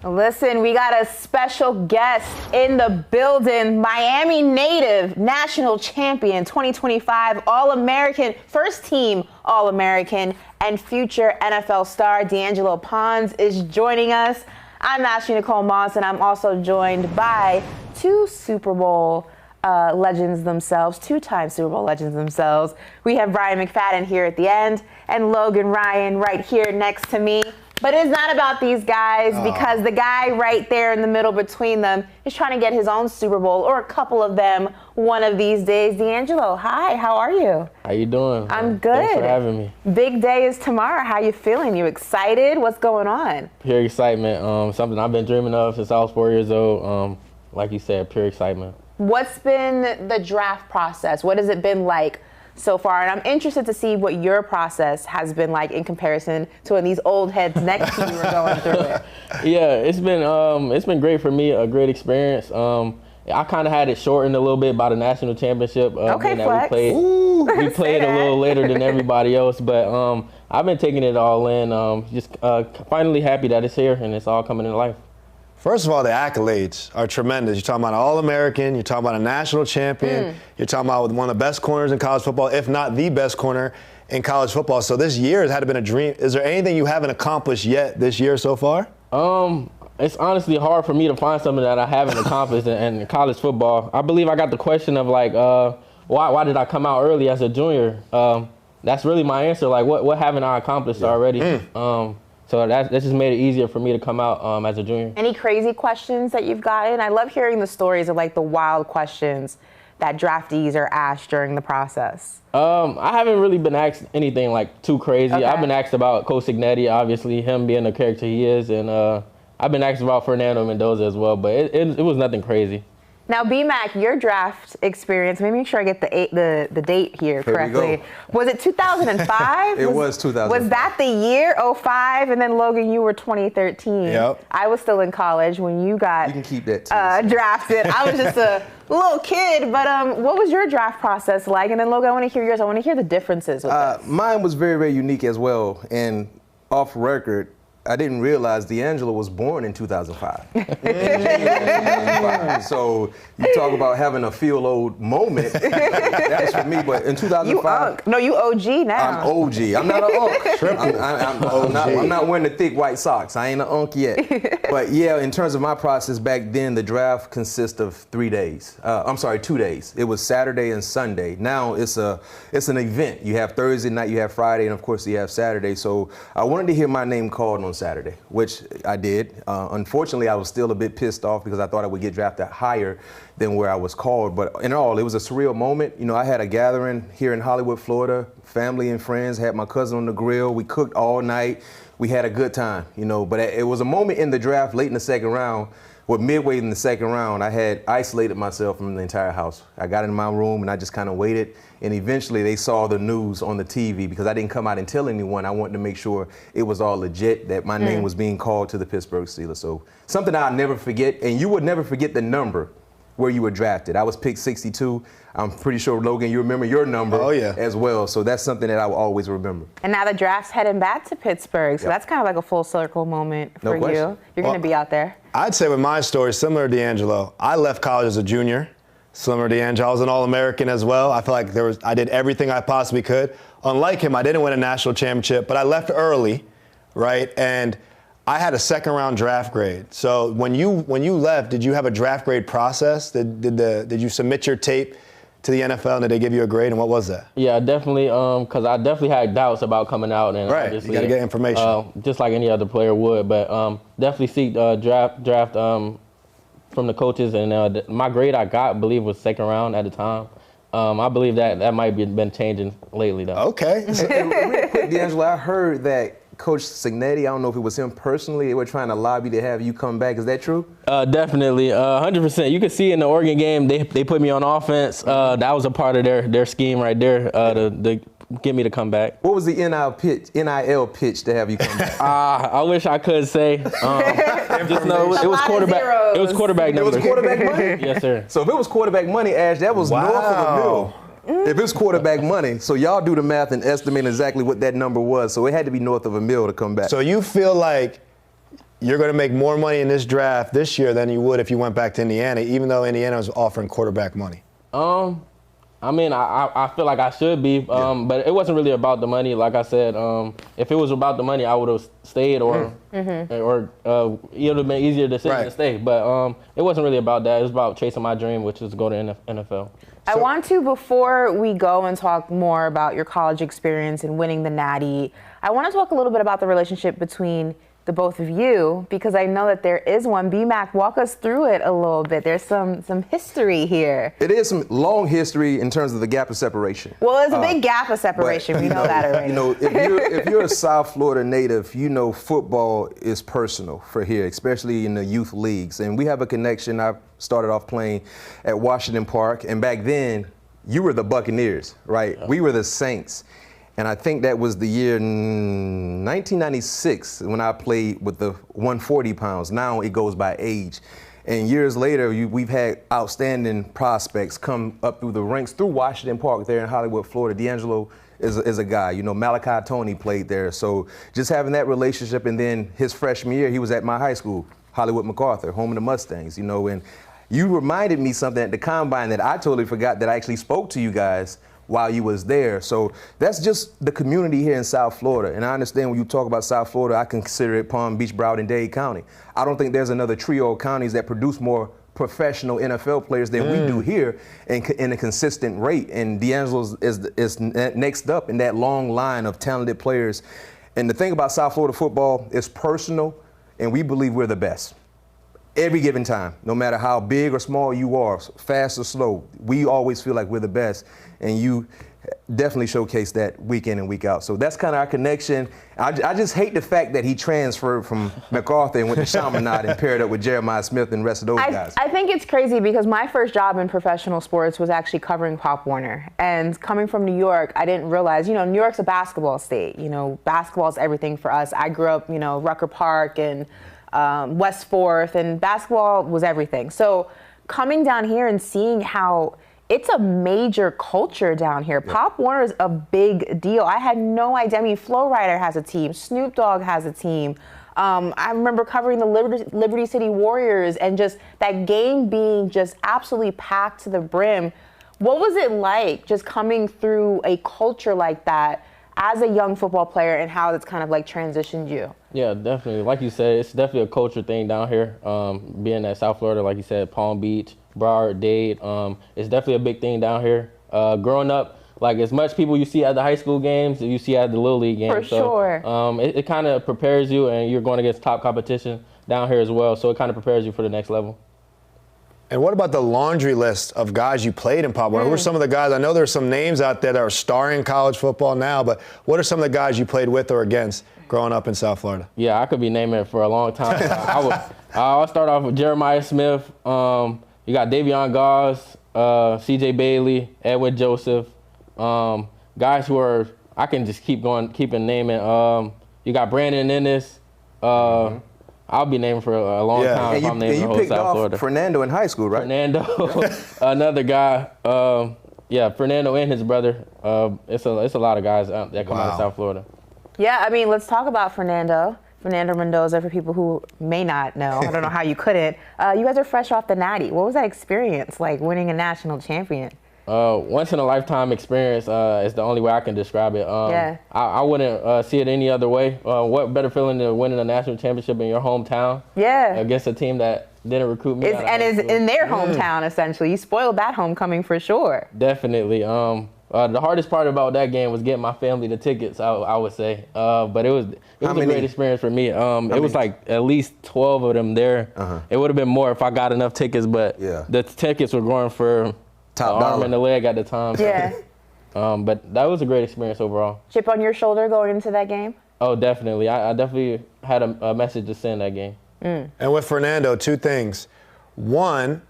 Listen, we got a special guest in the building. Miami native, national champion, 2025 All-American, first team All-American, and future NFL star D'Angelo Pons is joining us. I'm Ashley Nicole Moss, and I'm also joined by two Super Bowl legends themselves, two-time Super Bowl legends themselves. We have Bryant McFadden here at the end, and Logan Ryan right here next to me. But it's not about these guys because the guy right there in the middle between them is trying to get his own Super Bowl, or a couple of them one of these days. D'Angelo, hi, how are you? How you doing? I'm good. Thanks for having me. Big day is tomorrow. How you feeling? You excited? What's going on? Pure excitement. Something I've been dreaming of since I was 4 years old. Like you said, pure excitement. What's been the draft process? What has it been like so far? And I'm interested to see what your process has been like in comparison to when these old heads next to you were going through it. Yeah, it's been great for me, a great experience. I kind of had it shortened a little bit by the national championship. Okay, that flex. we played a little later than everybody else, but I've been taking it all in. Just finally happy that it's here and it's all coming to life. First of all, the accolades are tremendous. You're talking about an All-American, you're talking about a national champion, you're talking about one of the best corners in college football, if not the best corner in college football. So this year has had to been a dream. Is there anything you haven't accomplished yet this year so far? It's honestly hard for me to find something that I haven't accomplished in college football. I believe I got the question of like, why did I come out early as a junior? That's really my answer. Like, what haven't I accomplished already? So that just made it easier for me to come out as a junior. Any crazy questions that you've gotten? I love hearing the stories of like the wild questions that draftees are asked during the process. I haven't really been asked anything like too crazy. Okay. I've been asked about Curt Cignetti, obviously, him being the character he is, and I've been asked about Fernando Mendoza as well, but it was nothing crazy. Now, B-Mac, your draft experience, let me make sure I get the date here correctly. Was it 2005? It was 2005. Was that the year, 05? And then, Logan, you were 2013. Yep. I was still in college when you got You can keep that too. drafted. I was just a little kid, but what was your draft process like? And then, Logan, I want to hear yours. I want to hear the differences with this. Mine was very, very unique as well. And off record, I didn't realize D'Angelo was born in 2005. So you talk about having a feel-old moment. That was for me, but in 2005. You unk. No, you OG now. I'm OG. I'm not an unk. I'm not wearing the thick white socks. I ain't an unk yet. But yeah, in terms of my process back then, the draft consists of 3 days. 2 days. It was Saturday and Sunday. Now it's an event. You have Thursday night, you have Friday, and of course you have Saturday. So I wanted to hear my name called on Saturday, which I did. Unfortunately, I was still a bit pissed off because I thought I would get drafted higher than where I was called. But in all, it was a surreal moment. You know, I had a gathering here in Hollywood, Florida, family and friends, had my cousin on the grill. We cooked all night. We had a good time, you know, but it was a moment in the draft late in the second round. Well, midway in the second round, I had isolated myself from the entire house. I got in my room and I just kind of waited. And eventually they saw the news on the TV because I didn't come out and tell anyone. I wanted to make sure it was all legit, that my name was being called to the Pittsburgh Steelers. So something I'll never forget, and you would never forget the number where you were drafted. I was picked 62. I'm pretty sure, Logan, you remember your number as well. So that's something that I will always remember. And now the draft's heading back to Pittsburgh. So that's kind of like a full circle moment for you. You're going to be out there. I'd say with my story, similar to D'Angelo, I left college as a junior. Similar to D'Angelo, I was an All-American as well. I feel like I did everything I possibly could. Unlike him, I didn't win a national championship, but I left early, right? And I had a second-round draft grade. So when you left, did you have a draft grade process? Did you submit your tape to the NFL and did they give you a grade, and what was that? Yeah, definitely, because I definitely had doubts about coming out. And right, you got to get information. Just like any other player would, but definitely seek draft from the coaches, and my grade I got, I believe, was second round at the time. I believe that might be been changing lately, though. Okay. And real quick, D'Angelo, I heard that Coach Cignetti, I don't know if it was him personally, they were trying to lobby to have you come back. Is that true? Definitely, 100%. You can see in the Oregon game, they put me on offense. That was a part of their scheme right there to get me to come back. What was the NIL pitch to have you come back? I wish I could say. Just know it was quarterback. It was quarterback numbers. It was quarterback money? Yes, sir. So if it was quarterback money, Ash, that was north of a mil. If it was quarterback money, so y'all do the math and estimate exactly what that number was. So it had to be north of $1 million to come back. So you feel like you're going to make more money in this draft this year than you would if you went back to Indiana, even though Indiana was offering quarterback money? I mean, I feel like I should be, but it wasn't really about the money. Like I said, if it was about the money, I would have stayed, or it would have been easier decision to stay. But it wasn't really about that. It was about chasing my dream, which was to go to NFL. I want to, before we go and talk more about your college experience and winning the Natty, I want to talk a little bit about the relationship between the both of you, because I know that there is one. B-Mac, walk us through it a little bit. There's some history here. It is some long history in terms of the gap of separation. Well, there's a big gap of separation. We know that already. You know, if you're a South Florida native, you know football is personal for here, especially in the youth leagues. And we have a connection. I started off playing at Washington Park, and back then, you were the Buccaneers, right? We were the Saints. And I think that was the year 1996 when I played with the 140 pounds. Now it goes by age. And years later, we've had outstanding prospects come up through the ranks through Washington Park there in Hollywood, Florida. D'Angelo is a guy. You know, Malachi Tony played there. So just having that relationship, and then his freshman year, he was at my high school, Hollywood MacArthur, home of the Mustangs, you know. And you reminded me something at the Combine that I totally forgot, that I actually spoke to you guys while you was there. So that's just the community here in South Florida. And I understand when you talk about South Florida, I consider it Palm Beach, Broward, and Dade County. I don't think there's another trio of counties that produce more professional NFL players than we do here in a consistent rate. And D'Angelo is next up in that long line of talented players. And the thing about South Florida football is personal, and we believe we're the best. Every given time, no matter how big or small you are, fast or slow, we always feel like we're the best, and you definitely showcase that week in and week out. So that's kind of our connection. I just hate the fact that he transferred from MacArthur and went to Chaminade and paired up with Jeremiah Smith and the rest of those guys. I think it's crazy because my first job in professional sports was actually covering Pop Warner. And coming from New York, I didn't realize, you know, New York's a basketball state. You know, basketball is everything for us. I grew up, you know, Rucker Park and West Fourth, and basketball was everything. So coming down here and seeing how it's a major culture down here. Yeah. Pop Warner is a big deal. I had no idea. I mean, Flo Rida has a team. Snoop Dogg has a team. I remember covering the Liberty City Warriors, and just that game being just absolutely packed to the brim. What was it like just coming through a culture like that as a young football player, and how it's kind of like transitioned you? Yeah, definitely. Like you said, it's definitely a culture thing down here. Being at South Florida, like you said, Palm Beach, Broward, Dade, it's definitely a big thing down here. Growing up, like as much people you see at the high school games, you see at the Little League games. For sure. It kind of prepares you, and you're going against top competition down here as well. So it kind of prepares you for the next level. And what about the laundry list of guys you played in Pop Warner? Who are some of the guys? I know there's some names out there that are starring college football now, but what are some of the guys you played with or against growing up in South Florida? Yeah, I could be naming it for a long time. I'll start off with Jeremiah Smith. You got Davion Gauze, C.J. Bailey, Edwin Joseph. Guys who are, I can just keep naming. You got Brandon Ennis. I'll be naming for a long time if I'm naming the whole South Florida. And you picked off Fernando in high school, right? Fernando, another guy. Fernando and his brother. It's a lot of guys that come out of South Florida. Yeah, I mean, let's talk about Fernando Mendoza, for people who may not know. I don't know how you couldn't. You guys are fresh off the Natty. What was that experience like, winning a national champion? Once in a lifetime experience is the only way I can describe it. I wouldn't see it any other way. What better feeling than winning a national championship in your hometown? Yeah. Against a team that didn't recruit me. And is in their hometown, essentially. You spoiled that homecoming for sure. Definitely. The hardest part about that game was getting my family the tickets, I would say. But it was a great experience for me. It was like at least 12 of them there. It would have been more if I got enough tickets, but the tickets were going for top the arm and the leg at the time. Yeah. But that was a great experience overall. Chip on your shoulder going into that game? Oh, definitely. I definitely had a message to send that game. And with Fernando, two things. One,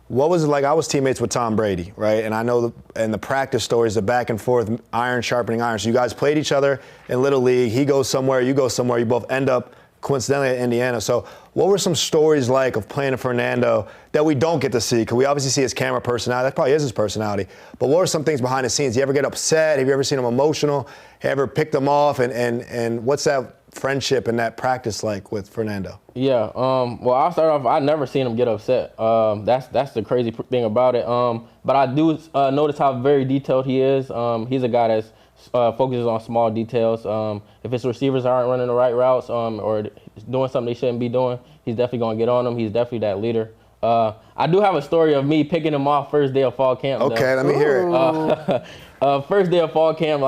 what was it like? I was teammates with Tom Brady, right? And I know in the practice stories, the back and forth, iron sharpening iron. So you guys played each other in Little League. He goes somewhere, you go somewhere. You both end up coincidentally at Indiana. So what were some stories like of playing a Fernando that we don't get to see? Because we obviously see his camera personality. That probably is his personality. But what were some things behind the scenes? Do you ever get upset? Have you ever seen him emotional? Have you ever picked him off? And what's that friendship and that practice like with Fernando? Yeah. Well, I'll start off. I never seen him get upset. That's the crazy thing about it. But I do notice how very detailed he is. He's a guy that's focuses on small details. If his receivers aren't running the right routes or doing something they shouldn't be doing, he's definitely gonna get on them. He's definitely that leader. I do have a story of me picking him off first day of fall camp. Okay, let me hear it. First day of fall camp,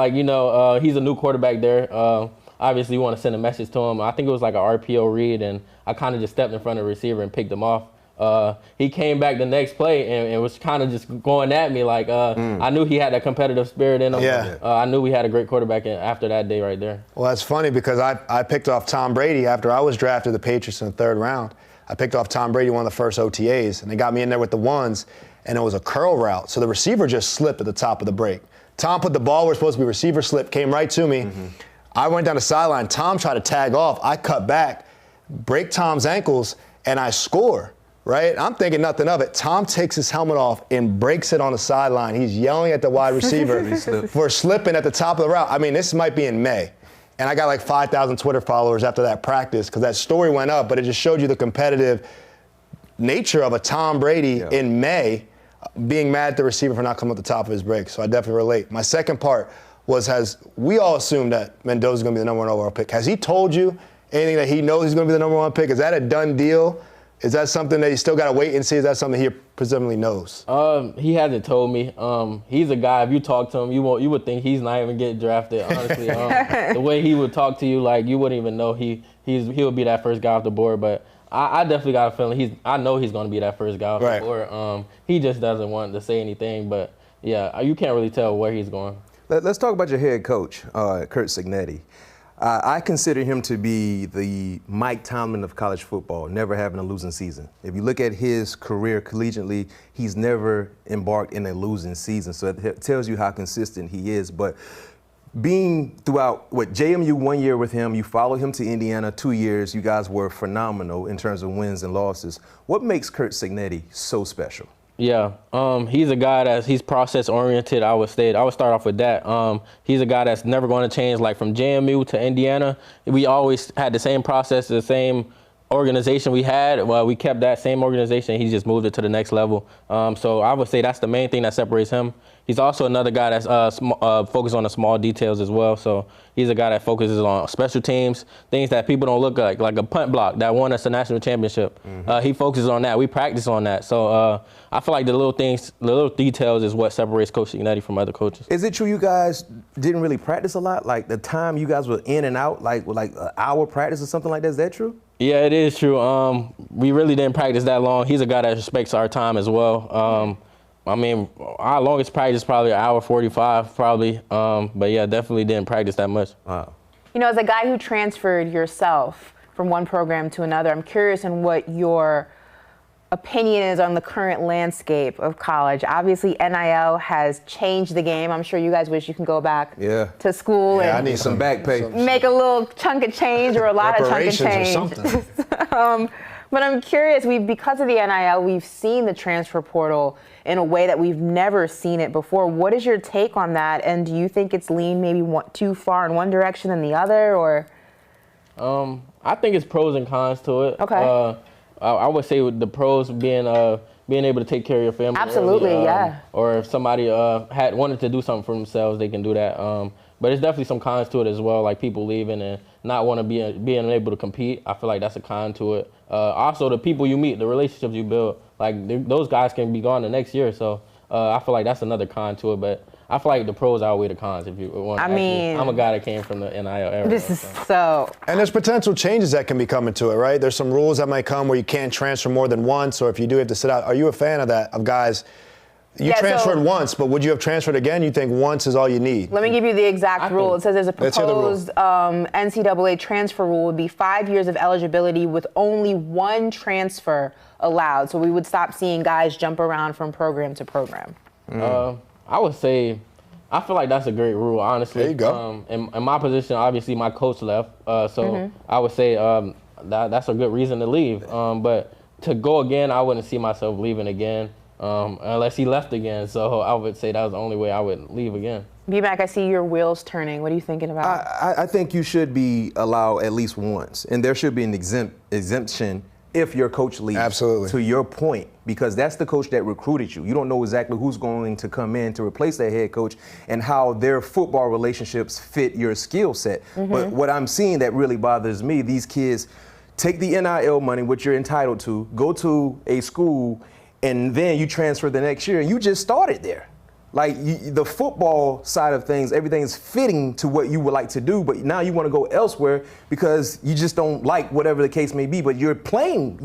he's a new quarterback there. Obviously, you want to send a message to him. I think it was like an RPO read, and I kind of just stepped in front of the receiver and picked him off. He came back the next play and was kind of just going at me. I knew he had that competitive spirit in him. Yeah. I knew we had a great quarterback after that day right there. Well, that's funny because I picked off Tom Brady after I was drafted the Patriots in the 3rd round. I picked off Tom Brady one of the first OTAs, and they got me in there with the ones, and it was a curl route. So the receiver just slipped at the top of the break. Tom put the ball where it's supposed to be, receiver slip, came right to me. Mm-hmm. I went down the sideline. Tom tried to tag off. I cut back, break Tom's ankles, and I score, right? I'm thinking nothing of it. Tom takes his helmet off and breaks it on the sideline. He's yelling at the wide receiver for slipping at the top of the route. I mean, this might be in May. And I got like 5,000 Twitter followers after that practice because that story went up, but it just showed you the competitive nature of a Tom Brady in May being mad at the receiver for not coming at the top of his break. So I definitely relate. My second part was, we all assumed that Mendoza's going to be the number 1 overall pick. Has he told you anything that he knows he's going to be the number 1 pick? Is that a done deal? Is that something that you still got to wait and see? Is that something he presumably knows? He hasn't told me. He's a guy, if you talk to him, you would think he's not even getting drafted, honestly. The way he would talk to you, you wouldn't even know he would be that first guy off the board. But I definitely got a feeling I know he's going to be that first guy off the board. He just doesn't want to say anything. But, yeah, you can't really tell where he's going. Let's talk about your head coach, Curt Cignetti. I consider him to be the Mike Tomlin of college football, never having a losing season. If you look at his career collegiately, he's never embarked in a losing season. So it tells you how consistent he is. But being throughout, JMU 1 year with him, you followed him to Indiana 2 years. You guys were phenomenal in terms of wins and losses. What makes Curt Cignetti so special? Yeah, he's a guy he's process oriented. I would start off with that. He's a guy that's never going to change. Like from JMU to Indiana, we always had the same process, the same organization we had. Well, we kept that same organization. He just moved it to the next level. So I would say that's the main thing that separates him. He's also another guy that's focused on the small details as well. So he's a guy that focuses on special teams, things that people don't look like a punt block that won us a national championship. Mm-hmm. He focuses on that. We practice on that. So I feel like the little details is what separates Coach Cignetti from other coaches. Is it true you guys didn't really practice a lot? Like the time you guys were in and out, like an hour practice or something like that? Is that true? Yeah, it is true. We really didn't practice that long. He's a guy that respects our time as well. I mean, our longest practice probably an hour 45, probably. But yeah, definitely didn't practice that much. Wow. You know, as a guy who transferred yourself from one program to another, I'm curious on what your opinion is on the current landscape of college. Obviously, NIL has changed the game. I'm sure you guys wish you can go back to school and I need some back pay. Make a little chunk of change or a lot of chunk of change. Or something. But I'm curious, because of the NIL, we've seen the transfer portal in a way that we've never seen it before. What is your take on that? And do you think it's leaned maybe too far in one direction than the other, or? I think it's pros and cons to it. Okay. I would say with the pros being able to take care of your family. Absolutely, early, yeah. Or if somebody had wanted to do something for themselves, they can do that. But there's definitely some cons to it as well, like people leaving and not want to being able to compete. I feel like that's a con to it. Also, the people you meet, the relationships you build, those guys can be gone the next year. So I feel like that's another con to it. But I feel like the pros outweigh the cons. If you want, I'm a guy that came from the NIL era. This is so. And there's potential changes that can be coming to it, right? There's some rules that might come where you can't transfer more than once, or if you do have to sit out. Are you a fan of that? Of guys? You transferred once, but would you have transferred again? You think once is all you need? Let me give you the exact rule. It says there's a proposed NCAA transfer rule would be 5 years of eligibility with only one transfer allowed. So we would stop seeing guys jump around from program to program. I would say, I feel like that's a great rule, honestly. There you go. In my position, obviously my coach left, so I would say that's a good reason to leave. But to go again, I wouldn't see myself leaving again. Unless he left again. So I would say that was the only way I would leave again. B-Mac, I see your wheels turning. What are you thinking about? I think you should be allowed at least once, and there should be an exemption if your coach leaves. Absolutely. To your point, because that's the coach that recruited you. You don't know exactly who's going to come in to replace that head coach and how their football relationships fit your skill set. But what I'm seeing that really bothers me, these kids take the NIL money, which you're entitled to, go to a school, and then you transfer the next year, and you just started there. Like the football side of things, everything is fitting to what you would like to do, but now you want to go elsewhere because you just don't like whatever the case may be. But you're playing.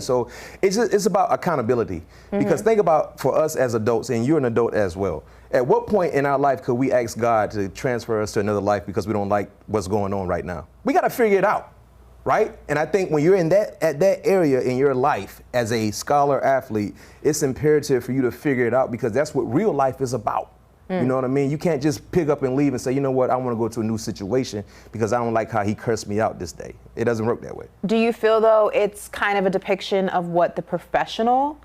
So it's about accountability. Because think about for us as adults, and you're an adult as well. At what point in our life could we ask God to transfer us to another life because we don't like what's going on right now? We got to figure it out. Right? And I think when you're at that area in your life as a scholar athlete, it's imperative for you to figure it out because that's what real life is about. You know what I mean? You can't just pick up and leave and say, you know what, I want to go to a new situation because I don't like how he cursed me out this day. It doesn't work that way. Do you feel, though, it's kind of a depiction of what the professional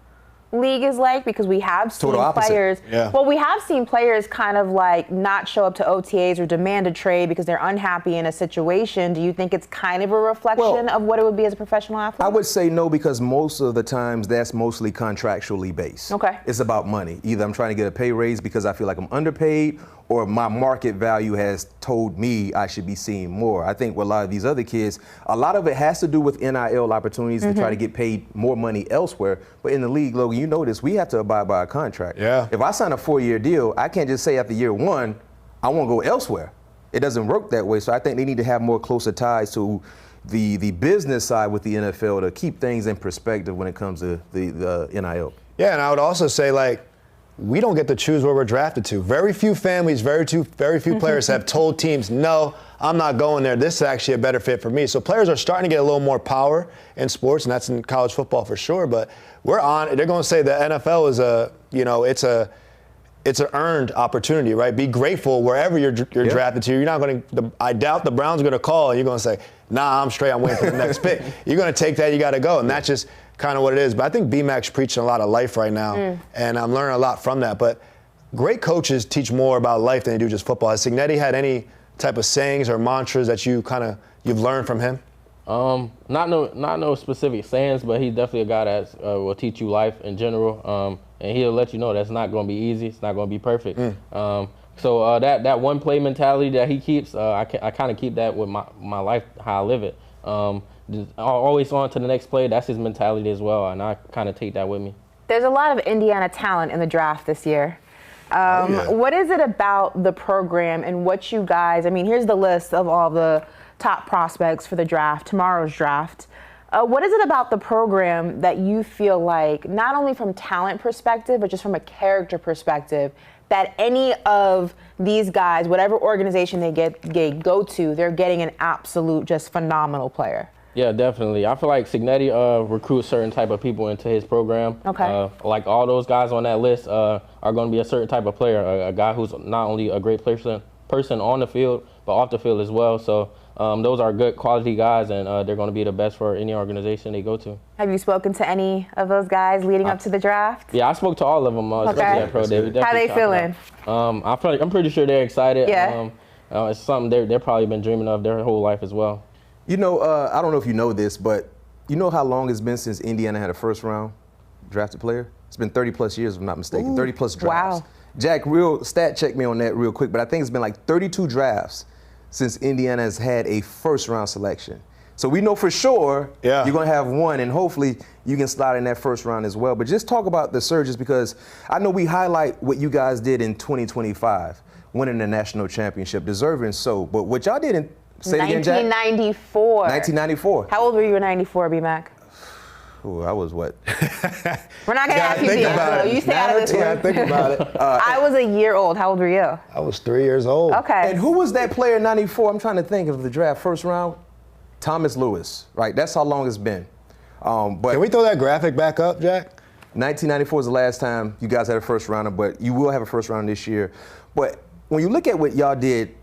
league is like? Because we have seen players, well, we have seen players kind of like not show up to OTAs or demand a trade because they're unhappy in a situation. Do you think it's kind of a reflection of what it would be as a professional athlete? I would say no, because most of the times that's mostly contractually based. Okay. It's about money. Either I'm trying to get a pay raise because I feel like I'm underpaid, or my market value has told me I should be seeing more. I think with a lot of these other kids, a lot of it has to do with NIL opportunities to try to get paid more money elsewhere. But in the league, Logan, you know this, we have to abide by a contract. Yeah. If I sign a 4-year deal, I can't just say after year 1, I want to go elsewhere. It doesn't work that way. So I think they need to have more closer ties to the business side with the NFL to keep things in perspective when it comes to the NIL. Yeah, and I would also say, like, we don't get to choose where we're drafted to. Very few families, very few players have told teams, no, I'm not going there. This is actually a better fit for me. So players are starting to get a little more power in sports, and that's in college football for sure. But they're going to say the NFL is it's an earned opportunity, right? Be grateful wherever you're drafted to. You're not going to. I doubt the Browns are going to call and you're going to say, nah, I'm straight. I'm waiting for the next pick. You're going to take that. You got to go, and that's just kind of what it is. But I think B-Mac's preaching a lot of life right now, and I'm learning a lot from that. But great coaches teach more about life than they do just football. Has Cignetti had any type of sayings or mantras that you've learned from him? Not no specific sayings, but he's definitely a guy that will teach you life in general, and he'll let you know that's not going to be easy. It's not going to be perfect. So that one play mentality that he keeps, I kind of keep that with my life, how I live it. Always on to the next play. That's his mentality as well, and I kind of take that with me. There's a lot of Indiana talent in the draft this year. What is it about the program and what you guys, I mean, here's the list of all the top prospects for the draft, tomorrow's draft. What is it about the program that you feel like, not only from talent perspective, but just from a character perspective, that any of these guys, whatever organization they go to, they're getting an absolute just phenomenal player? Yeah, definitely. I feel like Cignetti recruits certain type of people into his program. Okay. Like all those guys on that list are going to be a certain type of player, a guy who's not only a great person on the field, but off the field as well. So those are good quality guys, and they're going to be the best for any organization they go to. Have you spoken to any of those guys leading up to the draft? Yeah, I spoke to all of them, especially at Pro Day. How they feeling? I'm pretty sure they're excited. Yeah. It's something they've probably been dreaming of their whole life as well. You know, I don't know if you know this, but you know how long it's been since Indiana had a first-round drafted player? It's been 30-plus years, if I'm not mistaken, 30-plus drafts. Wow. Jack, stat check me on that real quick, but I think it's been like 32 drafts since Indiana has had a first-round selection. So we know for sure you're going to have one, and hopefully you can slide in that first round as well. But just talk about the surges, because I know we highlight what you guys did in 2025, winning the national championship, deserving so. But what y'all did in, say it again, Jack? 1994. 1994. How old were you in 94, B-Mac? Ooh, I was what? We're not going to ask you, B. You stay out of this one. Think about it. I was a year old. How old were you? I was 3 years old. Okay. And who was that player in 94? I'm trying to think of the draft, first round. Thomas Lewis, right? That's how long it's been. But Can we throw that graphic back up, Jack? 1994 is the last time you guys had a first rounder, but you will have a first round this year. But when you look at what y'all did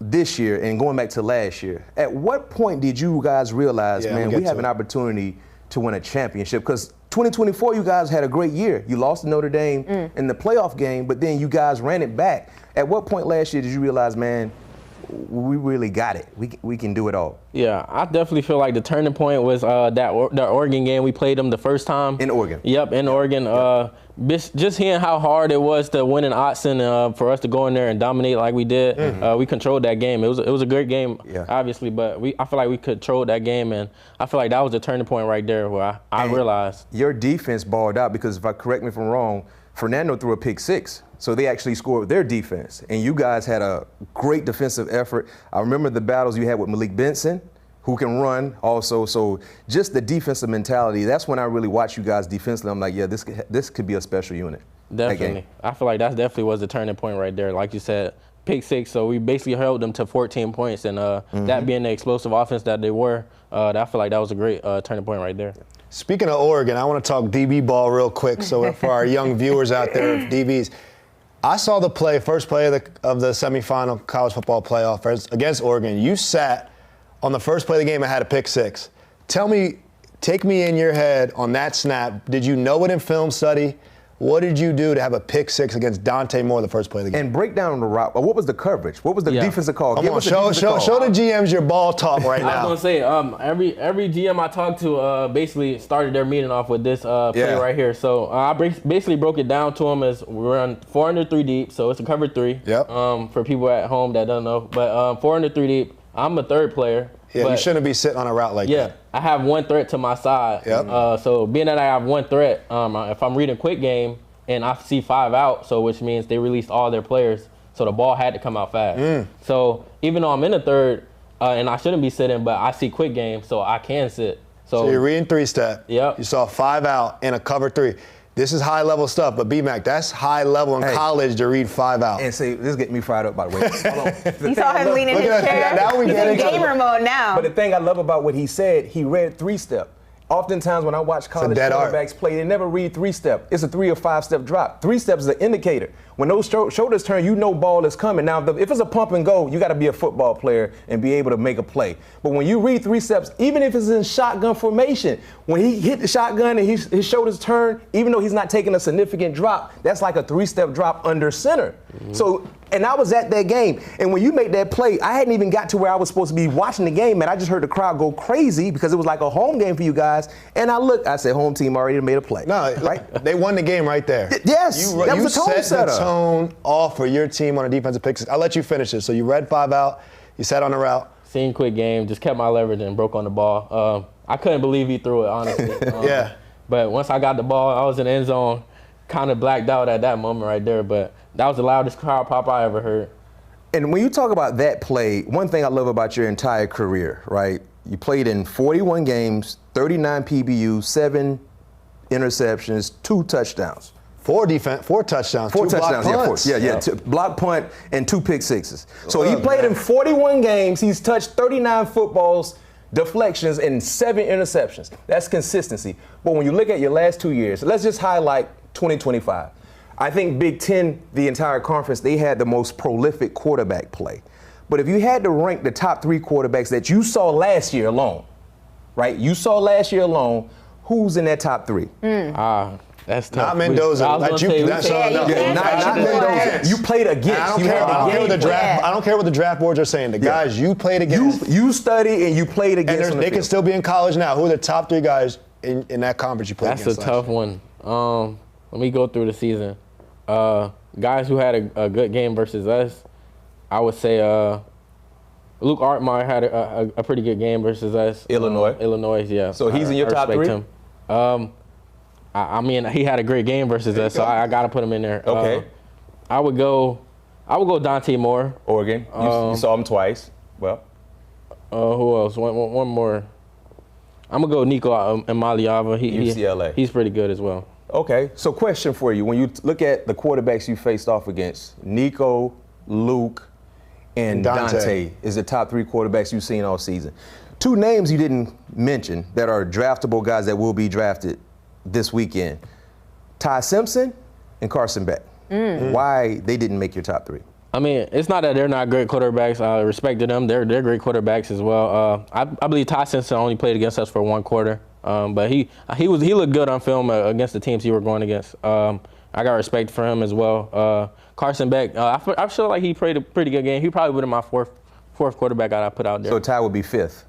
this year and going back to last year, at what point did you guys realize, man, we have an opportunity to win a championship? Because 2024, you guys had a great year. You lost to Notre Dame in the playoff game, but then you guys ran it back. At what point last year did you realize, man, we really got it? We can do it all. Yeah, I definitely feel like the turning point was that Oregon game. We played them the first time. In Oregon. Yep, in Oregon. Just hearing how hard it was to win in Autzen, for us to go in there and dominate like we did. We controlled that game. It was a great game, obviously, but I feel like we controlled that game, and I feel like that was the turning point right there where I realized. Your defense balled out because, if I correct me if I'm wrong, Fernando threw a pick 6. So they actually scored with their defense. And you guys had a great defensive effort. I remember the battles you had with Malik Benson, who can run also. So just the defensive mentality, that's when I really watched you guys defensively. I'm like, yeah, this could be a special unit. Definitely. I feel like that definitely was the turning point right there. Like you said, pick 6. So we basically held them to 14 points. And that being the explosive offense that they were, I feel like that was a great turning point right there. Speaking of Oregon, I want to talk DB ball real quick. So for our young viewers out there, DBs, I saw the first play of the semifinal college football playoff against Oregon. You sat on the first play of the game and had a pick 6. Take me in your head on that snap. Did you know it in film study? What did you do to have a pick 6 against Dante Moore the first play of the game? And break down the route. What was the coverage? What was the defensive call? Come on, show the GMs your ball talk right now. I was gonna say, every GM I talked to basically started their meeting off with this play right here. So I basically broke it down to them as we run 4 under 3 deep. So it's a cover 3. Yep. For people at home that don't know, but 4 under 3 deep. I'm a third player. Yeah, you shouldn't be sitting on a route like that. Yeah, I have one threat to my side. Yep. So being that I have one threat, if I'm reading quick game and I see 5 out, so which means they released all their players, so the ball had to come out fast. So even though I'm in the third and I shouldn't be sitting, but I see quick game, so I can sit. So you're reading 3-step. Yep. You saw 5 out in a cover 3. This is high-level stuff, but B-Mac, that's high level in college to read 5 out. And see, this is getting me fired up, by the way. Hold on. You saw him lean in his chair. Now we He's get in into gamer mode now. But the thing I love about what he said, he read 3-step. Oftentimes when I watch college quarterbacks play, they never read 3-step. It's a 3 or 5-step drop. 3 steps is an indicator. When those shoulders turn, you know ball is coming. Now, if it's a pump and go, you got to be a football player and be able to make a play. But when you read 3 steps, even if it's in shotgun formation, when he hit the shotgun and his shoulders turn, even though he's not taking a significant drop, that's like a 3-step drop under center. So, and I was at that game. And when you make that play, I hadn't even got to where I was supposed to be watching the game, and I just heard the crowd go crazy because it was like a home game for you guys. And I said, home team already made a play. No, right? They won the game right there. Yes, that was a tone setter. The tone off for your team on a defensive pick 6. I'll let you finish it. So you read 5 out. You sat on the route. Seen quick game, just kept my leverage and broke on the ball. I couldn't believe he threw it, honestly. Yeah. But once I got the ball, I was in the end zone, kind of blacked out at that moment right there. But that was the loudest crowd pop I ever heard. And when you talk about that play, one thing I love about your entire career, right? You played in 41 games, 39 PBUs, 7 interceptions, 2 touchdowns. 4 touchdowns. 4 2 touchdowns, block punts. yeah. Block punt and 2 pick 6s. So he played in 41 games. He's touched 39 footballs, deflections, and 7 interceptions. That's consistency. But when you look at your last 2 years, let's just highlight 2025. I think Big Ten, the entire conference, they had the most prolific quarterback play. But if you had to rank the top 3 quarterbacks that you saw last year alone, right? You saw last year alone, who's in that top 3? That's tough. Not Mendoza. Not Mendoza. You played against. I don't care what the draft boards are saying. The guys you played against. You study and you played against. And they can still be in college now. Who are the top 3 guys in that conference you played against? That's a tough one. Let me go through the season. Guys who had a good game versus us, I would say Luke Artmeyer had a pretty good game versus us. Illinois, yeah. So he's in your top 3? Him. I mean, he had a great game versus us, so I got to put him in there. Okay. I would go Dante Moore. Oregon. You saw him twice. Well. Who else? One more. I'm going to go Nico Amaliava. UCLA. He's pretty good as well. Okay. So question for you. When you look at the quarterbacks you faced off against, Nico, Luke, and Dante is the top 3 quarterbacks you've seen all season. 2 names you didn't mention that are draftable guys that will be drafted this weekend. Ty Simpson and Carson Beck. Why they didn't make your top 3? I mean, it's not that they're not great quarterbacks. I respect them. They're great quarterbacks as well. I believe Ty Simpson only played against us for 1 quarter. But he looked good on film against the teams he were going against. I got respect for him as well. Carson Beck, I feel like he played a pretty good game. He probably would have my fourth quarterback I put out there. So Ty would be fifth.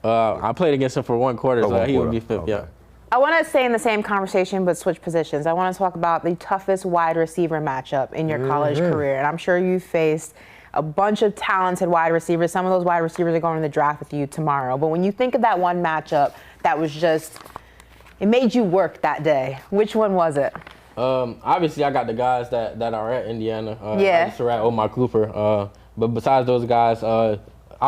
I played against him for one quarter, so he would be fifth. Okay. Yeah. I want to stay in the same conversation but switch positions. I want to talk about the toughest wide receiver matchup in your college career. And I'm sure you faced a bunch of talented wide receivers. Some of those wide receivers are going to the draft with you tomorrow. But when you think of that one matchup that was just, it made you work that day, which one was it? Obviously, I got the guys that are at Indiana. Yeah. Surratt, Omar Cooper. But besides those guys, I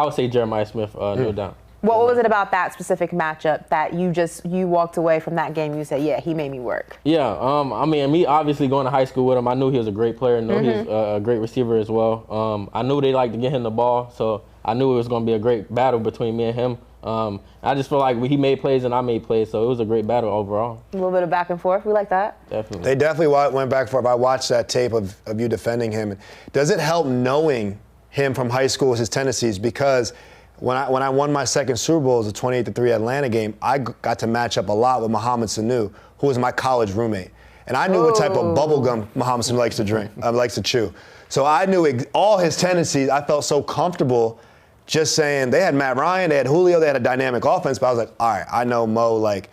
would say Jeremiah Smith, no doubt. What was it about that specific matchup that you walked away from that game and you said, yeah, he made me work? Yeah, I mean, me obviously going to high school with him, I knew he was a great player. I knew he was a great receiver as well. I knew they liked to get him the ball, so I knew it was going to be a great battle between me and him. I just feel like he made plays and I made plays, so it was a great battle overall. A little bit of back and forth. We like that. Definitely. They definitely went back and forth. I watched that tape of you defending him. Does it help knowing him from high school, his tendencies? Because when I won my second Super Bowl, the 28-3 Atlanta game, I got to match up a lot with Mohamed Sanu, who was my college roommate. And I knew what type of bubble gum Mohamed Sanu likes to drink, likes to chew. So I knew all his tendencies. I felt so comfortable just saying, they had Matt Ryan, they had Julio, they had a dynamic offense, but I was like, all right, I know Mo, like,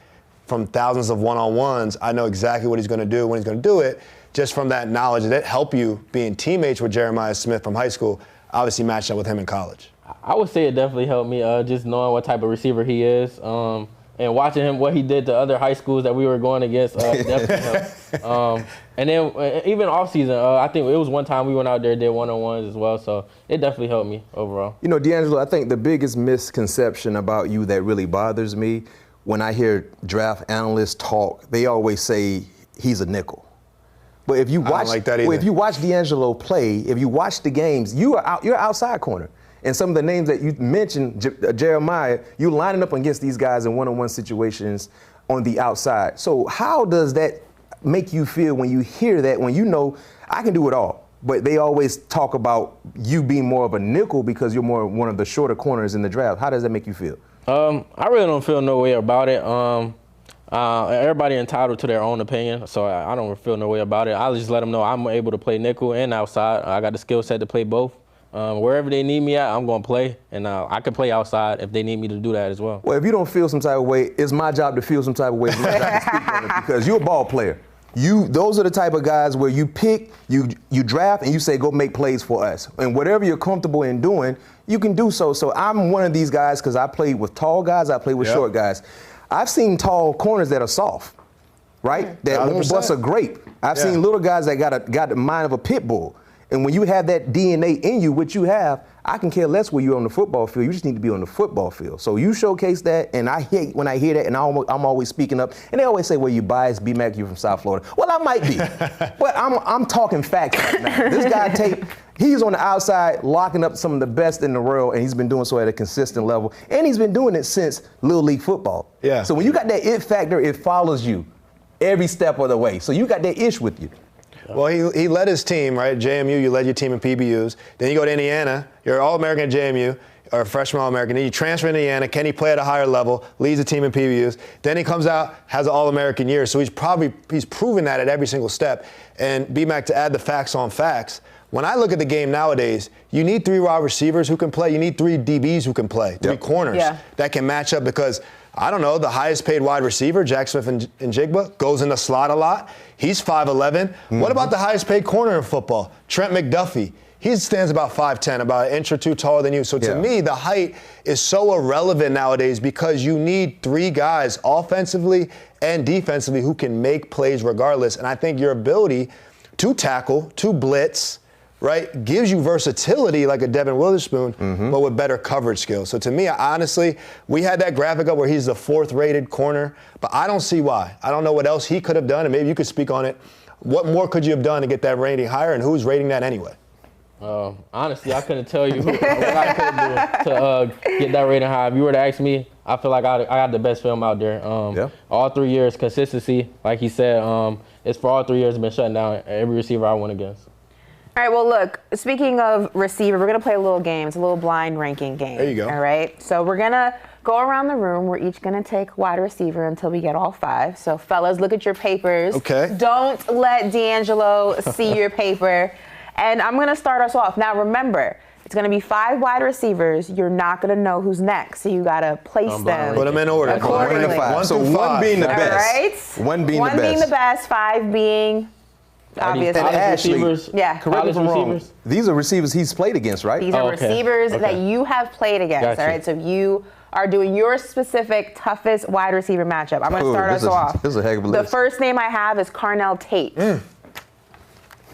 from thousands of one-on-ones, I know exactly what he's going to do when he's going to do it. Just from that knowledge, did it help you being teammates with Jeremiah Smith from high school, obviously matched up with him in college? I would say it definitely helped me, just knowing what type of receiver he is, and watching him, what he did to other high schools that we were going against, definitely helped. And then even offseason, I think it was one time we went out there and did one-on-ones as well, so it definitely helped me overall. You know, D'Angelo, I think the biggest misconception about you that really bothers me, when I hear draft analysts talk, they always say he's a nickel. But if you watch, I don't like that either. If you watch D'Angelo play, if you watch the games, you're outside corner. And some of the names that you mentioned, Jeremiah, you're lining up against these guys in one-on-one situations on the outside. So how does that make you feel when you hear that, when you know I can do it all? But they always talk about you being more of a nickel because you're more one of the shorter corners in the draft. How does that make you feel? I really don't feel no way about it. Everybody entitled to their own opinion, so I don't feel no way about it. I just let them know I'm able to play nickel and outside. I got the skill set to play both. Wherever they need me at, I'm going to play, and I can play outside if they need me to do that as well. Well, if you don't feel some type of way, it's my job to feel some type of way because you're a ball player. Those are the type of guys where you pick, you draft, and you say, go make plays for us. And whatever you're comfortable in doing, you can do so. So I'm one of these guys because I played with tall guys, I played with short guys. I've seen tall corners that are soft, right? That won't bust a grape. I've seen little guys that got the mind of a pit bull. And when you have that DNA in you, which you have, I can care less where you're on the football field. You just need to be on the football field. So you showcase that, and I hate when I hear that, and I'm always speaking up. And they always say, well, you biased, B-Mac, you're from South Florida. Well, I might be, but I'm talking facts right now. This guy, he's on the outside locking up some of the best in the world, and he's been doing so at a consistent level. And he's been doing it since Little League football. Yeah. So when you got that it factor, it follows you every step of the way. So you got that ish with you. Well, he led his team, right? JMU, you led your team in PBUs. Then you go to Indiana. You're All-American at JMU, or freshman All-American. Then you transfer to Indiana. Can he play at a higher level? Leads the team in PBUs. Then he comes out, has an All-American year. So he's proven that at every single step. And B-Mac, to add the facts on facts, when I look at the game nowadays, you need 3 wide receivers who can play. You need 3 DBs who can play, 3 corners that can match up because – I don't know, the highest paid wide receiver, Jack Smith and Jigba, goes in the slot a lot. He's 5'11". What about the highest paid corner in football? Trent McDuffie. He stands about 5'10", about an inch or 2 taller than you. So to me, the height is so irrelevant nowadays because you need 3 guys offensively and defensively who can make plays regardless. And I think your ability to tackle, to blitz, right, gives you versatility like a Devin Witherspoon, but with better coverage skills. So to me, honestly, we had that graphic up where he's the 4th rated corner, but I don't see why. I don't know what else he could have done, and maybe you could speak on it. What more could you have done to get that rating higher, and who's rating that anyway? Honestly, I couldn't tell you what I could do to get that rating high. If you were to ask me, I feel like I got the best film out there. All 3 years, consistency, like he said, it's for all 3 years been shutting down every receiver I went against. All right, well, look, speaking of receiver, we're going to play a little game. It's a little blind ranking game. There you go. All right? So we're going to go around the room. We're each going to take wide receiver until we get all 5. So, fellas, look at your papers. Okay. Don't let D'Angelo see your paper. And I'm going to start us off. Now, remember, it's going to be 5 wide receivers. You're not going to know who's next, so you got to place them. Put them in order. Accordingly. 1 so 1 being the best. All right. 1 being the best. 1 being the best, 5 being obviously. And Ashley, receivers? Yeah. Correct me if I'm wrong. Receivers? These are receivers he's played against, right? These are okay. receivers Okay. that you have played against. Gotcha. All right. So you are doing your specific toughest wide receiver matchup. I'm going to start us off. This is a heck of a The list. first name I have is Carnell Tate. I'm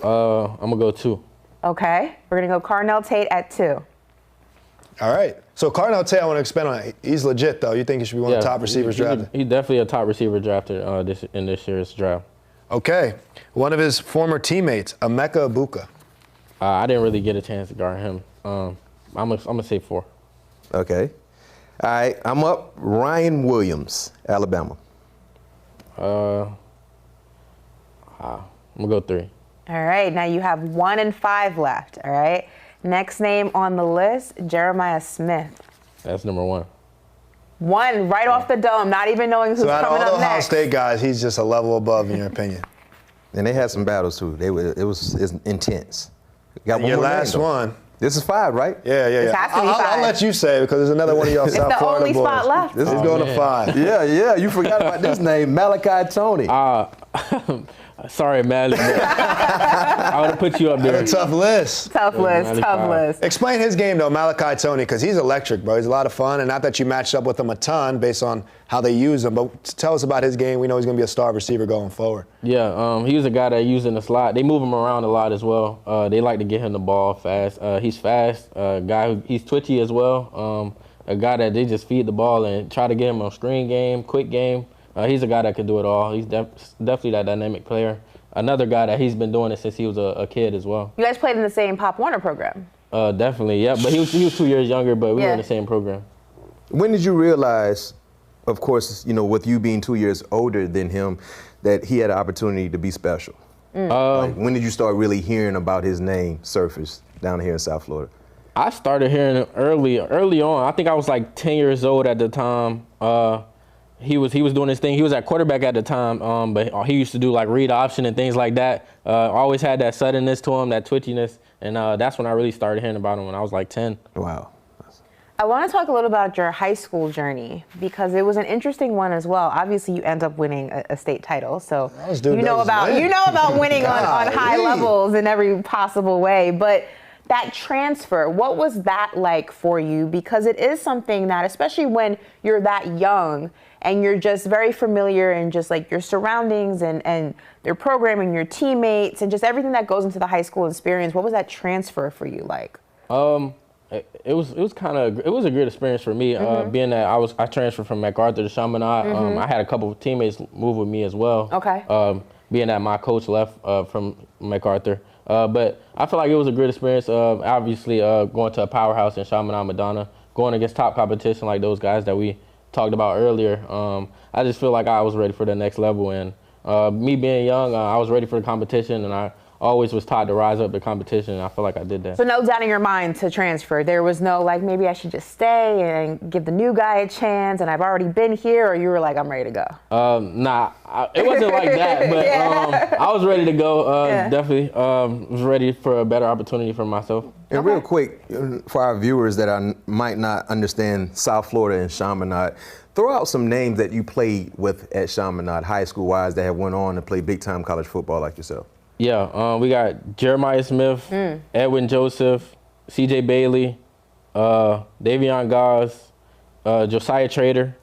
gonna go 2. Okay. We're going to go Carnell Tate at 2. All right. So Carnell Tate, I want to expand on it. He's legit, though. You think he should be one of the top receivers drafted? He's definitely a top receiver drafted in this year's draft. Okay. One of his former teammates, Emeka Egbuka. I didn't really get a chance to guard him. I'm gonna say 4. Okay. All right. I'm up. Ryan Williams, Alabama. I'm gonna go 3. All right. Now you have 1 and 5 left. All right. Next name on the list, Jeremiah Smith. That's number 1. 1 right off the dome, not even knowing who's So out of coming all the up Ohio next. State guys, he's just a level above, in your opinion. And they had some battles too. It was intense. Got Your more last name, though. one. This is 5, right? Yeah. This has to be I'll 5. let you say it because there's another one of y'all South the Florida only boys. spot left. This is going to 5. Yeah. You forgot about this name, Malachi Tony. Sorry, man. I would have put you up there. That's a tough list. Tough list. Tough list. Explain his game, though, Malachi Tony, because he's electric, bro. He's a lot of fun, and not that you matched up with him a ton based on how they use him, but tell us about his game. We know he's going to be a star receiver going forward. Yeah, he was a guy that used in the slot. They move him around a lot as well. They like to get him the ball fast. He's fast. He's twitchy as well. A guy that they just feed the ball and try to get him on screen game, quick game. He's a guy that can do it all. He's definitely that dynamic player. Another guy that he's been doing it since he was a kid as well. You guys played in the same Pop Warner program. Definitely, yeah. But he was 2 years younger, but we were in the same program. When did you realize, of course, with you being 2 years older than him, that he had an opportunity to be special? When did you start really hearing about his name surface down here in South Florida? I started hearing it early on. I think I was like 10 years old at the time. He was doing his thing. He was at quarterback at the time, but he used to do like read option and things like that. Always had that suddenness to him, that twitchiness, and that's when I really started hearing about him when I was like 10. Wow. I want to talk a little about your high school journey because it was an interesting one as well. Obviously, you end up winning a state title, so you know about winning on high levels in every possible way. But that transfer, what was that like for you? Because it is something that, especially when you're that young and you're just very familiar and just like your surroundings and their programming, your teammates, and just everything that goes into the high school experience. What was that transfer for you like? It was a good experience for me. Being that I transferred from MacArthur to Chaminade. I had a couple of teammates move with me as well. Okay. Being that my coach left from MacArthur. But I feel like it was a good experience. Obviously, going to a powerhouse in Chaminade, Madonna, going against top competition like those guys that we talked about earlier. I just feel like I was ready for the next level. And me being young, I was ready for the competition, and I always was taught to rise up the competition, and I feel like I did that. So no doubt in your mind to transfer. There was no like, maybe I should just stay and give the new guy a chance, and I've already been here, or you were like, I'm ready to go? Nah, it wasn't like that, but I was ready to go. Definitely was ready for a better opportunity for myself. And real quick, for our viewers that might not understand South Florida and Chaminade, throw out some names that you played with at Chaminade, high school-wise, that have went on to play big-time college football like yourself. Yeah, we got Jeremiah Smith, Edwin Joseph, C.J. Bailey, Davion Goss, Josiah Trader,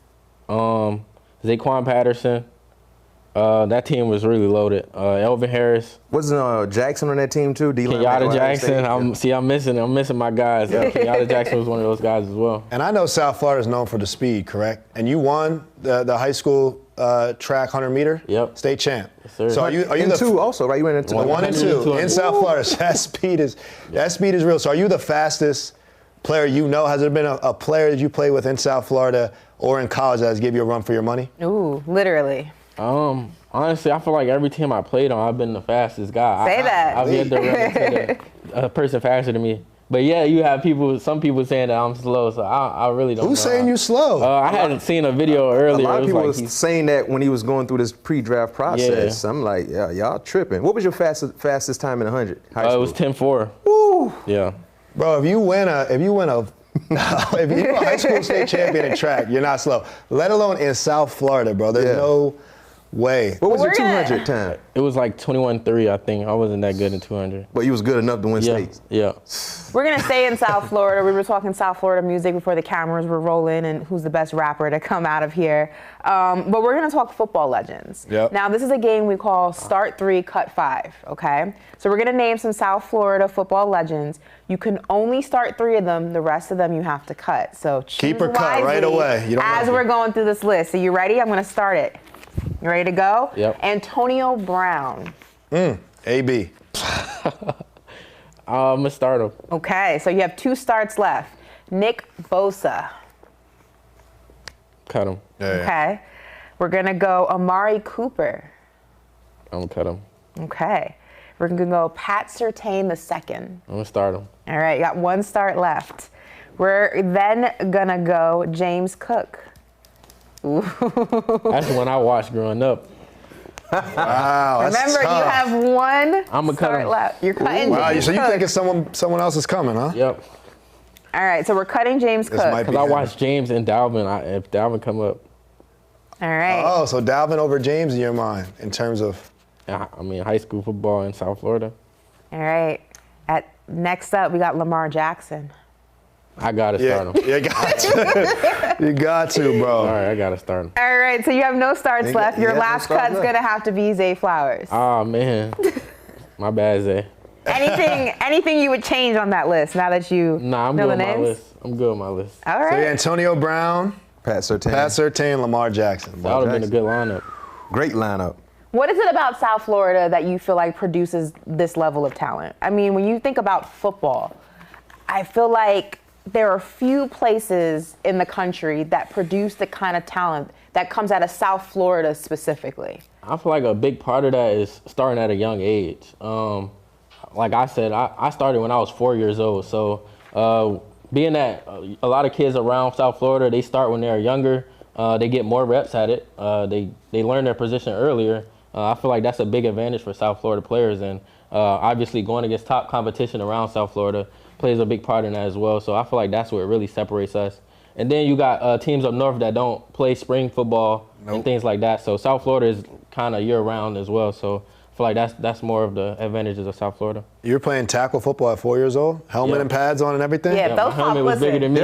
Zaquan Patterson. That team was really loaded. Elvin Harris. Wasn't Jackson on that team too? Kenyatta Jackson. I'm missing my guys. Kenyatta Jackson was one of those guys as well. And I know South Florida is known for the speed, correct? And you won the high school track 100-meter state champ. Yes, sir. So are you in two also, right? You went in two. 1 and 2 in South Florida. So that speed is real. So are you the fastest player you know? Has there been a player that you play with in South Florida or in college that has given you a run for your money? Ooh, literally. Honestly, I feel like every team I played on, I've been the fastest guy. Say that. I've yet to run into a person faster than me. But yeah, you have some people saying that I'm slow, so I really don't know. Who's saying you slow? I hadn't seen a video earlier. A lot of people was was saying that when he was going through this pre-draft process. Yeah. I'm like, yeah, y'all tripping. What was your fastest time in 100? High school? It was 10.4. Woo! Yeah. Bro, if you win a high school state champion in track, you're not slow. Let alone in South Florida, bro. There's no way. What was your We're 200 time? It was like 21.3, I think. I wasn't that good in 200. But you was good enough to win Yeah. states. Yeah. We're going to stay in South Florida. We were talking South Florida music before the cameras were rolling and who's the best rapper to come out of here. But we're going to talk football legends. Yep. Now, this is a game we call Start 3, Cut 5, okay? So we're going to name some South Florida football legends. You can only start 3 of them. The rest of them you have to cut. So choose Keep her cut wisely right away. You don't have as to. we're going through this list. So you ready? I'm going to start it. You ready to go? Yep. Antonio Brown. AB. I'm going to start him. Okay, so you have 2 starts left. Nick Bosa. Cut him. Yeah. Okay. We're going to go Amari Cooper. I'm going to cut him. Okay. We're going to go Pat Surtain II. I'm going to start him. All right, you got 1 start left. We're then going to go James Cook. That's the one I watched growing up. Wow, that's Remember, tough. you have 1 I'ma cut start him. left. You're cutting Wow, James so you Cook. think someone else is coming, huh? Yep. All right, so we're cutting James This Cook. might Because be I him. watched James and Dalvin. If Dalvin come up, All right. Oh, so Dalvin over James in your mind in terms of. I mean, high school football in South Florida. All right. Next up, we got Lamar Jackson. I got to start him. You got to. You got to, bro. All right, I got to start him. All right, so you have no starts You left. got Your no last starts cut's left. going to have to be Zay Flowers. Oh, man. My bad, Zay. Anything you would change on that list now that you Nah, I'm know good the with my names? list. I'm good with my list. All So right. yeah, Antonio Brown, Pat Surtain. Pat Surtain, Lamar Jackson. That would have been a good lineup. Great lineup. What is it about South Florida that you feel like produces this level of talent? I mean, when you think about football, I feel like there are few places in the country that produce the kind of talent that comes out of South Florida specifically. I feel like a big part of that is starting at a young age. Like I said, I started when I was 4 years old. So being that a lot of kids around South Florida, they start when they're younger. They get more reps at it. They learn their position earlier. I feel like that's a big advantage for South Florida players. And obviously going against top competition around South Florida plays a big part in that as well. So I feel like that's what really separates us. And then you got teams up north that don't play spring football and things like that. So South Florida is kind of year-round as well. So I feel like that's more of the advantages of South Florida. You were playing tackle football at 4 years old? Helmet Yeah. and pads on and everything? Yeah, My those helmet was bigger than me.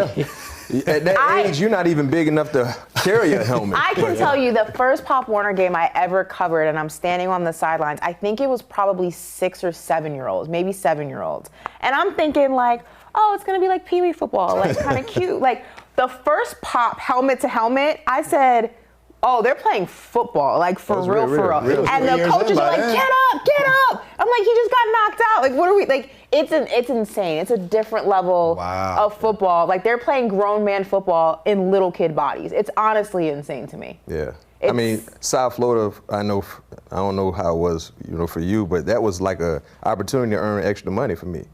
At that age, you're not even big enough to carry a helmet. I can tell you the first Pop Warner game I ever covered, and I'm standing on the sidelines, I think it was probably 6 or 7-year-olds, maybe 7-year-olds. And I'm thinking like, oh, it's going to be like Pee Wee football, like kind of cute. Like the first pop helmet to helmet, I said, oh, they're playing football, like for That's real, real, for real. real. And 3 the years coaches in are by like, then. get up. I'm like, he just got knocked out. Like, what are we, like, it's insane. It's a different level Wow. of football. Like, they're playing grown man football in little kid bodies. It's honestly insane to me. Yeah. I mean, South Florida, I don't know how it was, for you, but that was like a opportunity to earn extra money for me.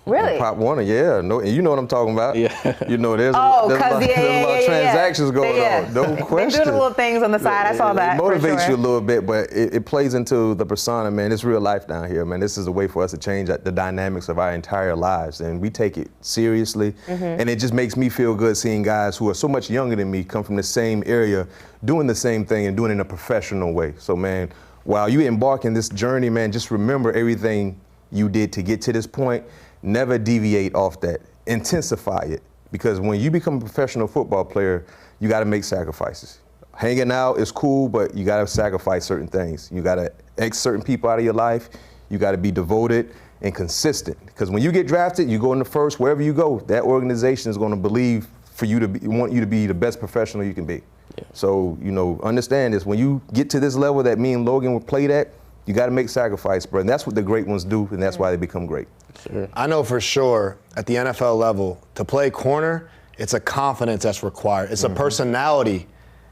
Really? Pop Warner, yeah. No, and you know what I'm talking about. Yeah. There's Oh, a lot because of transactions going on. No They're question. doing the little things on the side. I saw that. It motivates for sure. you a little bit, but it plays into the persona, man. It's real life down here, man. This is a way for us to change the dynamics of our entire lives, and we take it seriously. And it just makes me feel good seeing guys who are so much younger than me come from the same area, doing the same thing and doing it in a professional way. So, man, while you embark in this journey, man, just remember everything you did to get to this point. Never deviate off that. Intensify it. Because when you become a professional football player, you got to make sacrifices. Hanging out is cool, but you got to sacrifice certain things. You got to X certain people out of your life. You got to be devoted and consistent. Because when you get drafted, you go in the first, wherever you go, that organization is going to believe for you to want you to be the best professional you can be. Yeah. So, understand this. When you get to this level that me and Logan would play at, you got to make sacrifice, bro. And that's what the great ones do, and that's why they become great. Sure. I know for sure at the NFL level, to play corner, it's a confidence that's required. It's a personality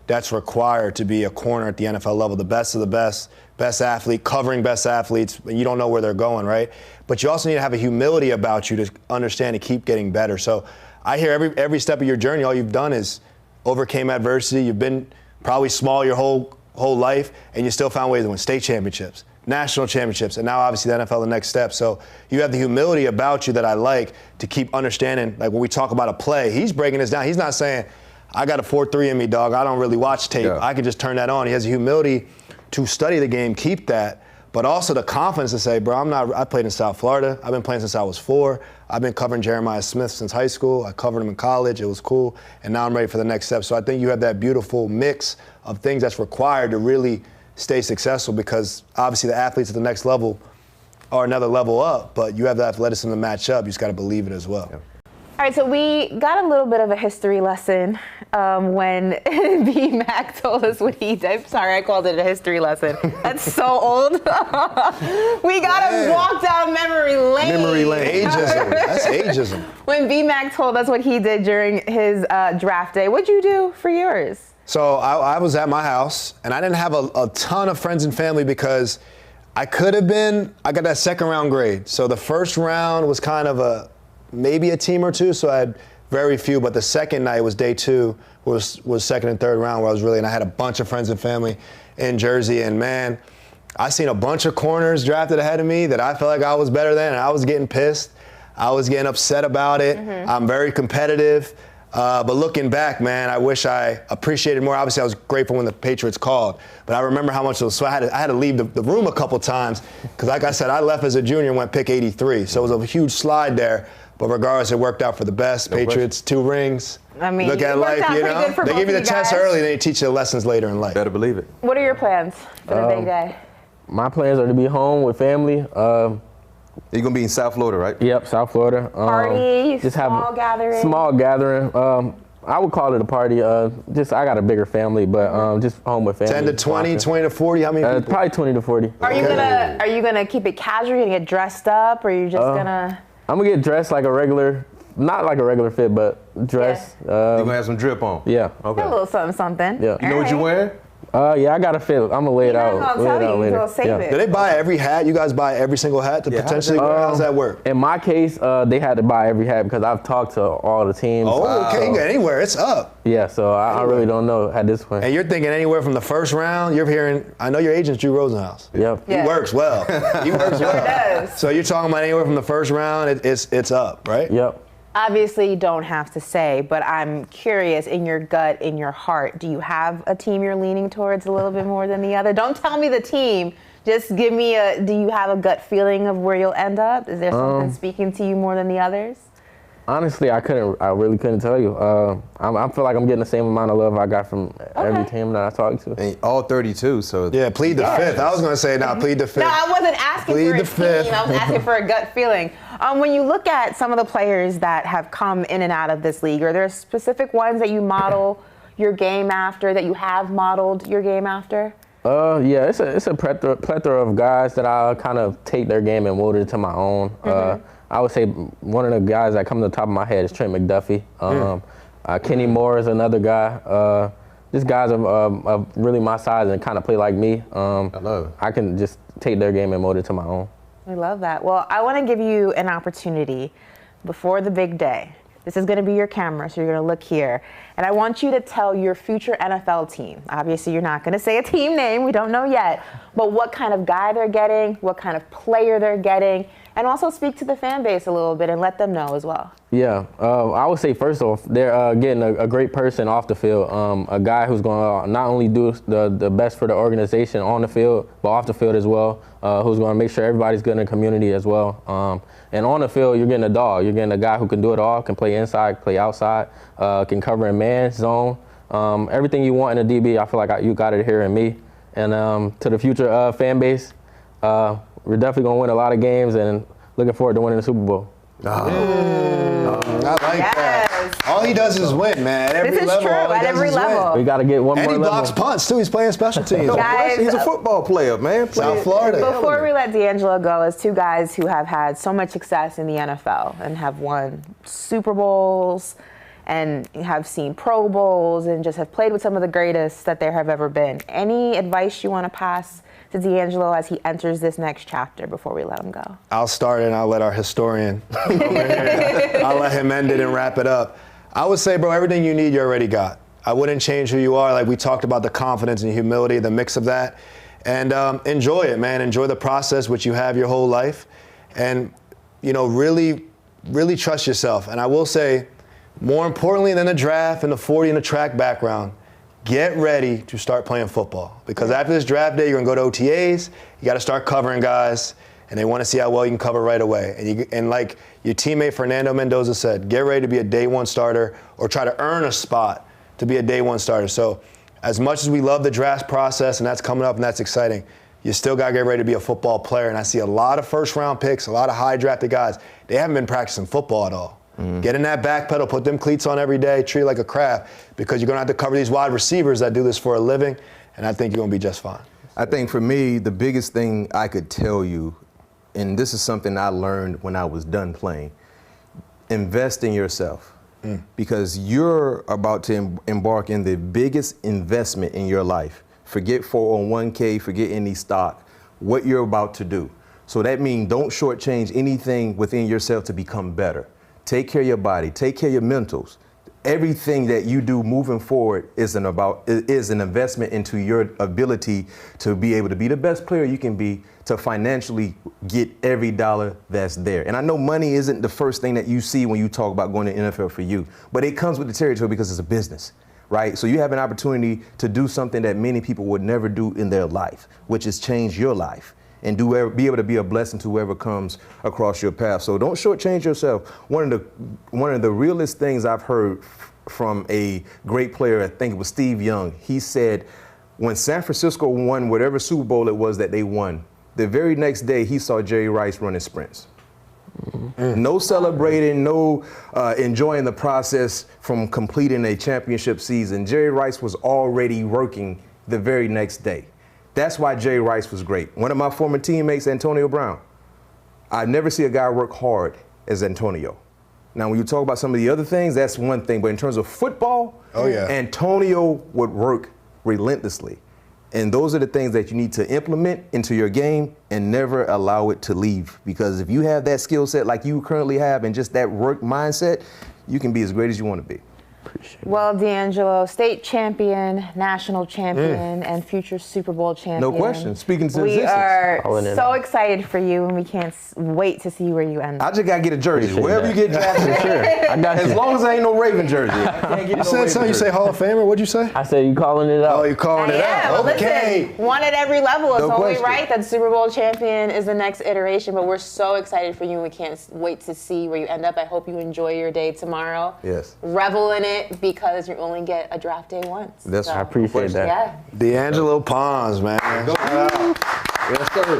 that's required to be a corner at the NFL level. The best of the best athlete, covering best athletes. You don't know where they're going, right? But you also need to have a humility about you to understand and keep getting better. So I hear every step of your journey, all you've done is overcame adversity. You've been probably small your whole life, and you still found ways to win state championships, national championships, and now obviously the NFL, the next step. So you have the humility about you that I like to keep understanding. Like when we talk about a play, he's breaking this down. He's not saying, I got a 4.3 in me, dog. I don't really watch tape. Yeah. I can just turn that on. He has the humility to study the game, keep that, but also the confidence to say, bro, I played in South Florida. I've been playing since I was 4. I've been covering Jeremiah Smith since high school. I covered him in college. It was cool. And now I'm ready for the next step. So I think you have that beautiful mix of things that's required to really stay successful, because obviously the athletes at the next level are another level up, but you have the athleticism to match up. You just got to believe it as well. Yeah. All right, so we got a little bit of a history lesson when B-Mac told us what he did. Sorry, I called it a history lesson. That's so old. We got to walk down memory lane. Memory lane. Ageism. That's ageism. When B-Mac told us what he did during his draft day, what'd you do for yours? So I was at my house, and I didn't have a ton of friends and family because I got that second round grade. So the first round was kind of maybe a team or two, so I had very few. But the second night was day 2, was second and third round where and I had a bunch of friends and family in Jersey. And man, I seen a bunch of corners drafted ahead of me that I felt like I was better than, and I was getting pissed. I was getting upset about it. Mm-hmm. I'm very competitive. But looking back, man, I wish I appreciated more. Obviously, I was grateful when the Patriots called, but I remember how much it was. So I had to leave the room a couple times because, like I said, I left as a junior and went pick 83. So it was a huge slide there. But regardless, it worked out for the best. Patriots, 2 rings. I mean, look at life, you know. They give you the test early, then they teach you the lessons later in life. Better believe it. What are your plans for the big day? My plans are to be home with family. You're gonna be in South Florida, right? Yep, South Florida. Party, just small gathering. Small gathering. I would call it a party. I got a bigger family, but just home with family. 10 to 20, 20 to 40. How many people? Probably 20 to 40. Are you gonna keep it casual? Are you gonna get dressed up, or are you just gonna? I'm gonna get dressed like a regular, not like a regular fit, but dress. Yeah. You're gonna have some drip on. Yeah. Okay. A little something. Yeah. You know what you're wearing? Yeah, I got a fit. I'm gonna lay it out. You're not gonna tell you. You're gonna save it. Do they buy every hat? You guys buy every single hat to potentially? How does that work? In my case, they had to buy every hat because I've talked to all the teams. Oh, okay. You can get anywhere. It's up. Yeah, so I really don't know at this point. And you're thinking anywhere from the first round. You're hearing. I know your agent's Drew Rosenhaus. Yep. He works well. He works well. Does. So you're talking about anywhere from the first round. It's up, right? Yep. Obviously, you don't have to say, but I'm curious, in your gut, in your heart, do you have a team you're leaning towards a little bit more than the other? Don't tell me the team. Just give me do you have a gut feeling of where you'll end up? Is there something speaking to you more than the others? Honestly, I really couldn't tell you. I feel like I'm getting the same amount of love I got from every team that I talked to. And all 32, so. Yeah, plead the fifth. I was going to say, plead the fifth. No, I wasn't asking for a team. I was asking for a gut feeling. When you look at some of the players that have come in and out of this league, are there specific ones that you model your game after, that you have modeled your game after? Yeah, it's a plethora of guys that I kind of take their game and mold it to my own. I would say one of the guys that come to the top of my head is Trent McDuffie. Kenny Moore is another guy. Just guys of really my size and kind of play like me. I love it. I can just take their game and mold it to my own. I love that. Well, I want to give you an opportunity before the big day. This is going to be your camera, so you're going to look here. And I want you to tell your future NFL team. Obviously, you're not going to say a team name. We don't know yet. But what kind of guy they're getting, what kind of player they're getting, and also speak to the fan base a little bit and let them know as well. Yeah, I would say first off, they're getting a great person off the field, a guy who's going to not only do the best for the organization on the field, but off the field as well, who's going to make sure everybody's good in the community as well. And on the field, you're getting a dog. You're getting a guy who can do it all, can play inside, play outside, can cover in man, zone. Everything you want in a DB, I feel like you got it here in me. And to the future fan base, we're definitely going to win a lot of games and looking forward to winning the Super Bowl. I like that. All he does is win, man. At every this is level, true. all he At does every is level. win. We got to get one more And he level. blocks punts, too. He's playing special teams. Guys, He's a football player, man. South Florida. Before we let D'Angelo go, as two guys who have had so much success in the NFL and have won Super Bowls and have seen Pro Bowls and just have played with some of the greatest that there have ever been. Any advice you want to pass to D'Angelo as he enters this next chapter before we let him go? I'll start and I'll let our historian over here, I'll let him end it and wrap it up. I would say, bro, everything you need, you already got. I wouldn't change who you are. Like we talked about the confidence and humility, the mix of that. And enjoy it, man. Enjoy the process, which you have your whole life. And, you know, really, really trust yourself. And I will say, more importantly than the draft and the 40 and the track background, get ready to start playing football. Because after this draft day, you're going to go to OTAs. You got to start covering guys. And they want to see how well you can cover right away. And like your teammate Fernando Mendoza said, get ready to be a day one starter or try to earn a spot to be a day one starter. So as much as we love the draft process and that's coming up and that's exciting, you still got to get ready to be a football player. And I see a lot of first round picks, a lot of high drafted guys. They haven't been practicing football at all. Get in that back pedal, put them cleats on every day, treat it like a craft, because you're going to have to cover these wide receivers that do this for a living, and I think you're going to be just fine. I think for me, the biggest thing I could tell you, and this is something I learned when I was done playing, invest in yourself. Because you're about to embark in the biggest investment in your life. Forget 401k, forget any stock, what you're about to do. So that means don't shortchange anything within yourself to become better. Take care of your body, take care of your mentals. Everything that you do moving forward is an investment into your ability to be able to be the best player you can be, to financially get every dollar that's there. And I know money isn't the first thing that you see when you talk about going to NFL for you, but it comes with the territory because it's a business, right? So you have an opportunity to do something that many people would never do in their life, which is change your life and be able to be a blessing to whoever comes across your path. So don't shortchange yourself. One of the realest things I've heard from a great player, I think it was Steve Young, he said when San Francisco won whatever Super Bowl it was that they won, the very next day he saw Jerry Rice running sprints. No celebrating, no enjoying the process from completing a championship season. Jerry Rice was already working the very next day. That's why Jerry Rice was great. One of my former teammates, Antonio Brown, I never see a guy work hard as Antonio. Now, when you talk about some of the other things, that's one thing. But in terms of football, Antonio would work relentlessly. And those are the things that you need to implement into your game and never allow it to leave. Because if you have that skill set like you currently have and just that work mindset, you can be as great as you want to be. Well, D'Angelo, state champion, national champion, and future Super Bowl champion. No question. Speaking to we are so excited for you, and we can't wait to see where you end up. I just got to get a jersey. Wherever you get drafted, sure. I got you. As long as I ain't no Raven jersey. You said something, you say Hall of Famer, what'd you say? I said you calling it out. Oh, you calling it out. Well, okay. Listen, one at every level. It's No only question. right that Super Bowl champion is the next iteration, but we're so excited for you, and we can't wait to see where you end up. I hope you enjoy your day tomorrow. Yes. Revel in it, because you only get a draft day once. That's I appreciate that. Yeah. D'Angelo Pons, man. Yes, sir.